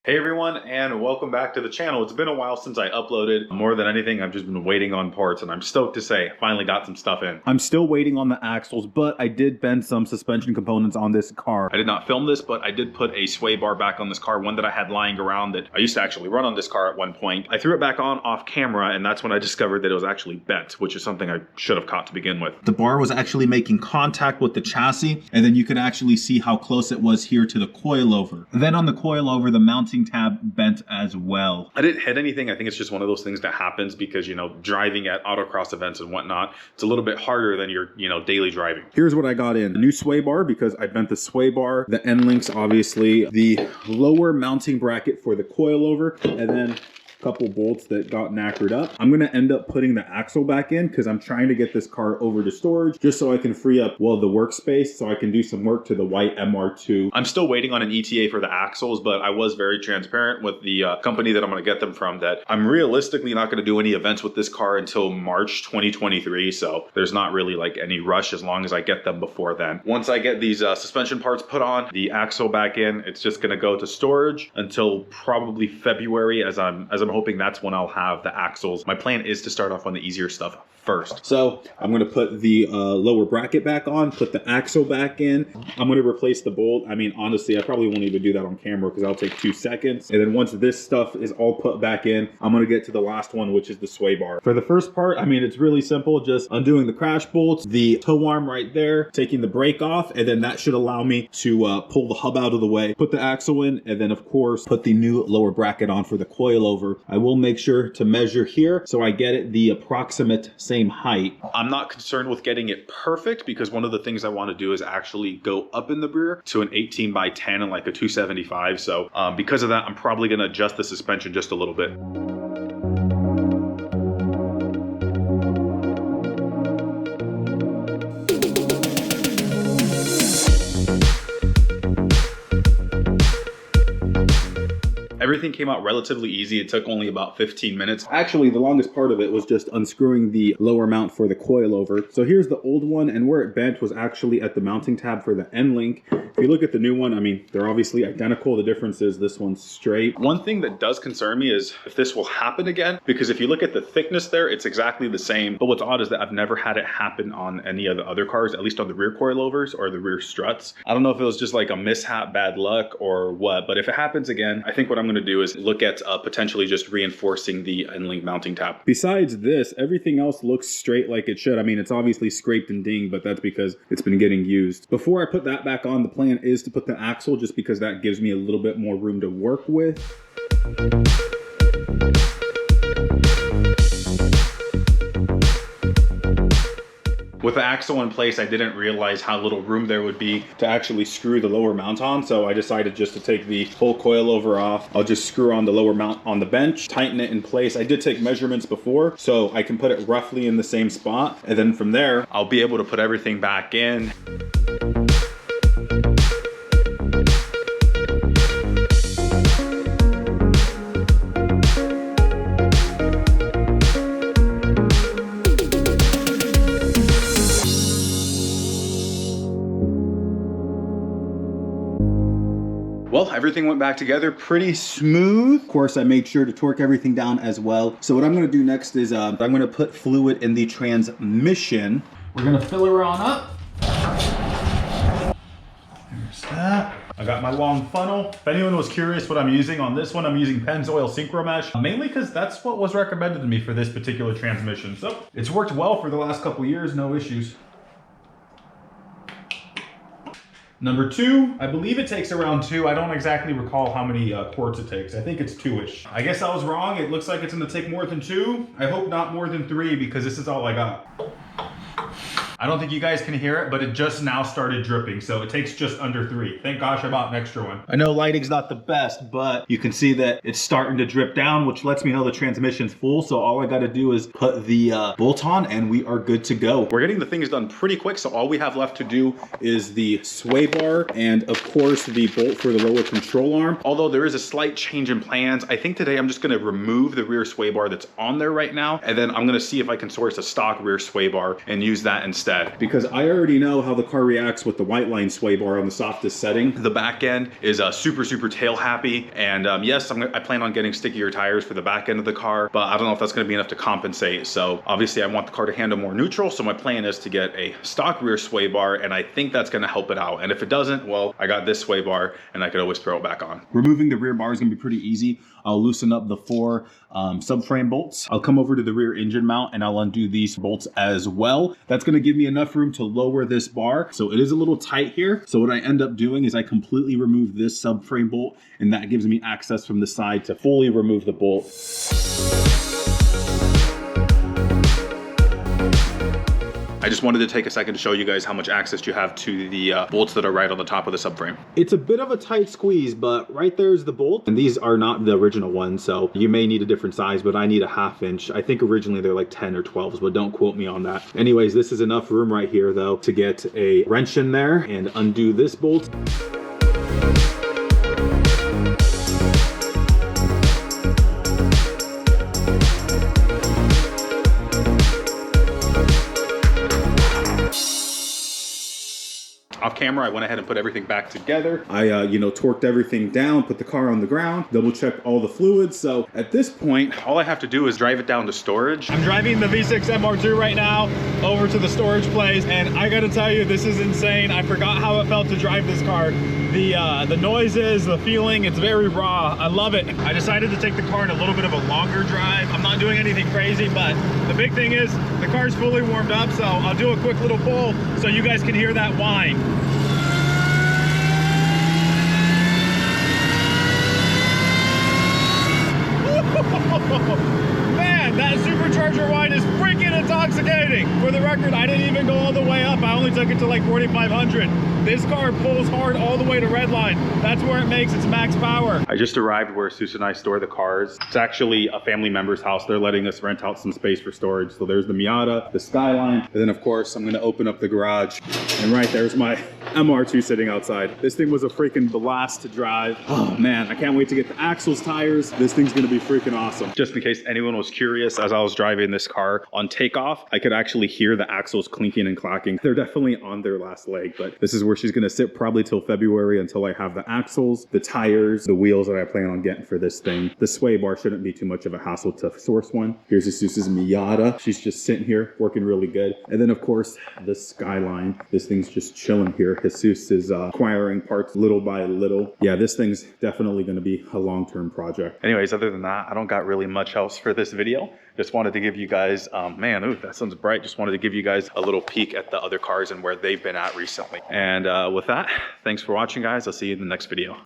Hey everyone, and welcome back to the channel. It's been a while since I uploaded. More than anything, I've just been waiting on parts, and I'm stoked to say I finally got some stuff in. I'm still waiting on the axles, but I did bend some suspension components on this car. I did not film this, but I did put a sway bar back on this car, one that I had lying around that I used to actually run on this car at one point. I threw it back on off camera, and that's when I discovered that it was actually bent, which is something I should have caught to begin with. The bar was actually making contact with the chassis, and then you could actually see how close it was here to the coilover. Then on the coilover, the mounting tab bent as well. I didn't hit anything. I think it's just one of those things that happens because, you know, driving at autocross events and whatnot, it's a little bit harder than your, daily driving. Here's what I got in. A new sway bar because I bent the sway bar, the end links, obviously, the lower mounting bracket for the coilover, and then couple bolts that got knackered up. I'm gonna end up putting the axle back in because I'm trying to get this car over to storage just so I can free up, well, the workspace so I can do some work to the white MR2. I'm still waiting on an ETA for the axles, but I was very transparent with the company that I'm gonna get them from that I'm realistically not gonna do any events with this car until March 2023, so there's not really like any rush as long as I get them before then. Once I get these suspension parts put on, the axle back in, it's just gonna go to storage until probably February as I'm hoping that's when I'll have the axles. My plan is to start off on the easier stuff first. So I'm going to put the lower bracket back on, put the axle back in. I'm going to replace the bolt. I mean, honestly, I probably won't even do that on camera because I'll take 2 seconds. And then once this stuff is all put back in, I'm going to get to the last one, which is the sway bar. For the first part, I mean, it's really simple. Just undoing the crash bolts, the tow arm right there, taking the brake off, and then that should allow me to pull the hub out of the way, put the axle in, and then of course, put the new lower bracket on for the coilover. I will make sure to measure here so I get it the approximate same height. I'm not concerned with getting it perfect because one of the things I want to do is actually go up in the rear to an 18x10 and like a 275. So because of that, I'm probably going to adjust the suspension just a little bit. Everything came out relatively easy. It took only about 15 minutes. Actually, the longest part of it was just unscrewing the lower mount for the coilover. So here's the old one, and where it bent was actually at the mounting tab for the end link. If you look at the new one, I mean, they're obviously identical. The difference is this one's straight. One thing that does concern me is if this will happen again, because if you look at the thickness there, it's exactly the same. But what's odd is that I've never had it happen on any of the other cars, at least on the rear coilovers or the rear struts. I don't know if it was just like a mishap, bad luck or what, but if it happens again, I think what I'm going to do is look at potentially just reinforcing the end link mounting tab. Besides this, everything else looks straight like it should. I mean, it's obviously scraped and dinged, but that's because it's been getting used. Before I put that back on, the plan is to put the axle just because that gives me a little bit more room to work with. With the axle in place, I didn't realize how little room there would be to actually screw the lower mount on, so I decided just to take the whole coilover off. I'll just screw on the lower mount on the bench, tighten it in place. I did take measurements before, so I can put it roughly in the same spot, and then from there, I'll be able to put everything back in. Well, everything went back together pretty smooth. Of course, I made sure to torque everything down as well. So what I'm gonna do next is I'm gonna put fluid in the transmission. We're gonna fill her on up. There's that. I got my long funnel. If anyone was curious what I'm using on this one, I'm using Pennzoil Synchro Mesh, mainly because that's what was recommended to me for this particular transmission. So it's worked well for the last couple years, no issues. Number 2, I believe it takes around 2. I don't exactly recall how many quarts it takes. I think it's 2-ish. I guess I was wrong. It looks like it's gonna take more than 2. I hope not more than 3 because this is all I got. I don't think you guys can hear it, but it just now started dripping, so it takes just under 3. Thank gosh I bought an extra one. I know lighting's not the best, but you can see that it's starting to drip down, which lets me know the transmission's full, so all I gotta do is put the bolt on and we are good to go. We're getting the things done pretty quick, so all we have left to do is the sway bar and of course the bolt for the lower control arm. Although there is a slight change in plans, I think today I'm just gonna remove the rear sway bar that's on there right now, and then I'm gonna see if I can source a stock rear sway bar and use that instead. Because I already know how the car reacts with the white line sway bar on the softest setting. The back end is super tail happy, and yes, I plan on getting stickier tires for the back end of the car, but I don't know if that's gonna be enough to compensate. So obviously I want the car to handle more neutral, so my plan is to get a stock rear sway bar, and I think that's gonna help it out. And if it doesn't, well, I got this sway bar and I could always throw it back on. Removing the rear bar is gonna be pretty easy. I'll loosen up the 4 subframe bolts. I'll come over to the rear engine mount and I'll undo these bolts as well. That's gonna give me enough room to lower this bar. So it is a little tight here. So what I end up doing is I completely remove this subframe bolt, and that gives me access from the side to fully remove the bolt. I just wanted to take a second to show you guys how much access you have to the bolts that are right on the top of the subframe. It's a bit of a tight squeeze, but right there's the bolt. And these are not the original ones, so you may need a different size, but I need a 1/2 inch. I think originally they're like 10 or 12s, but don't quote me on that. Anyways, this is enough room right here though to get a wrench in there and undo this bolt. Off camera, I went ahead and put everything back together. I, torqued everything down, put the car on the ground, double checked all the fluids. So at this point, all I have to do is drive it down to storage. I'm driving the V6 MR2 right now over to the storage place, and I gotta tell you, this is insane. I forgot how it felt to drive this car. The noises, the feeling, it's very raw. I love it. I decided to take the car in a little bit of a longer drive. I'm not doing anything crazy, but the big thing is the car's fully warmed up, so I'll do a quick little pull so you guys can hear that whine. Man, that supercharger whine is freaking intoxicating. For the record, I didn't even go all the way up. I only took it to like 4,500. This car pulls hard all the way to redline. That's where it makes its max power. I just arrived where Susan and I store the cars. It's actually a family member's house. They're letting us rent out some space for storage. So there's the Miata, the Skyline, and then of course I'm gonna open up the garage. And right there's my MR2 sitting outside. This thing was a freaking blast to drive. Oh man, I can't wait to get the axles, tires. This thing's gonna be freaking awesome. Just in case anyone was curious, as I was driving this car on takeoff, I could actually hear the axles clinking and clacking. They're definitely on their last leg, but this is where she's gonna sit probably till February until I have the axles, the tires, the wheels that I plan on getting for this thing. The sway bar shouldn't be too much of a hassle to source one. Here's Jesus's Miata. She's just sitting here working really good. And then of course the Skyline. This thing's just chilling here. Jesus is acquiring parts little by little. Yeah, this thing's definitely gonna be a long-term project. Anyways, other than that, I don't got really much else for this video. Just wanted to give you guys, man, ooh, that sun's bright. Just wanted to give you guys a little peek at the other cars and where they've been at recently. And with that, thanks for watching, guys. I'll see you in the next video.